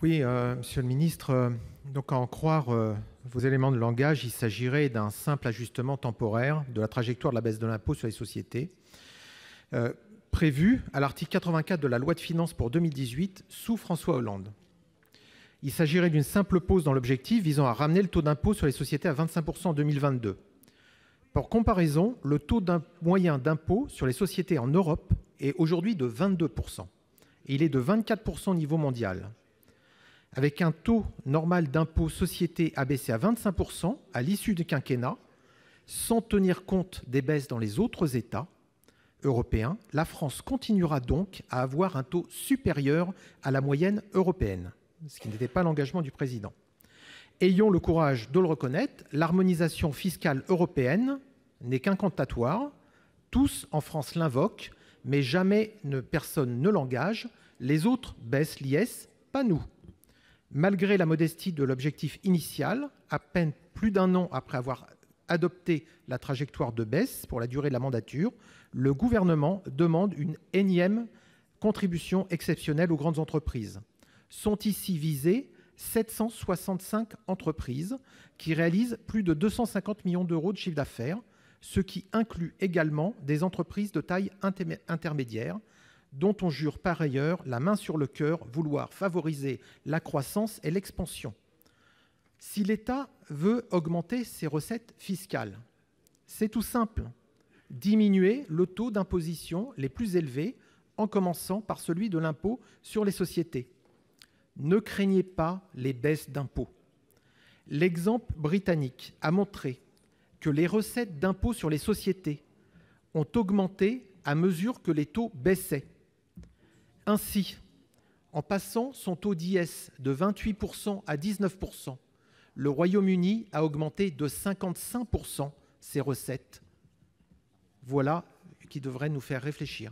Oui, monsieur le ministre, donc à en croire vos éléments de langage, il s'agirait d'un simple ajustement temporaire de la trajectoire de la baisse de l'impôt sur les sociétés prévue à l'article 84 de la loi de finances pour 2018 sous François Hollande. Il s'agirait d'une simple pause dans l'objectif visant à ramener le taux d'impôt sur les sociétés à 25 % en 2022. Pour comparaison, le taux moyen d'impôt sur les sociétés en Europe est aujourd'hui de 22 % et il est de 24 % au niveau mondial. Avec un taux normal d'impôt société abaissé à 25 % à l'issue du quinquennat, sans tenir compte des baisses dans les autres États européens, la France continuera donc à avoir un taux supérieur à la moyenne européenne, ce qui n'était pas l'engagement du président. Ayons le courage de le reconnaître, l'harmonisation fiscale européenne n'est qu'incantatoire. Tous en France l'invoquent, mais jamais personne ne l'engage. Les autres baissent l'IS, pas nous. Malgré la modestie de l'objectif initial, à peine plus d'un an après avoir adopté la trajectoire de baisse pour la durée de la mandature, le gouvernement demande une énième contribution exceptionnelle aux grandes entreprises. Sont ici visées 765 entreprises qui réalisent plus de 250 millions d'euros de chiffre d'affaires, ce qui inclut également des entreprises de taille intermédiaire, dont on jure par ailleurs, la main sur le cœur, vouloir favoriser la croissance et l'expansion. Si l'État veut augmenter ses recettes fiscales, c'est tout simple. Diminuer le taux d'imposition les plus élevés, en commençant par celui de l'impôt sur les sociétés. Ne craignez pas les baisses d'impôts. L'exemple britannique a montré que les recettes d'impôt sur les sociétés ont augmenté à mesure que les taux baissaient. Ainsi, en passant son taux d'IS de 28 % à 19 %, le Royaume-Uni a augmenté de 55 % ses recettes. Voilà qui devrait nous faire réfléchir.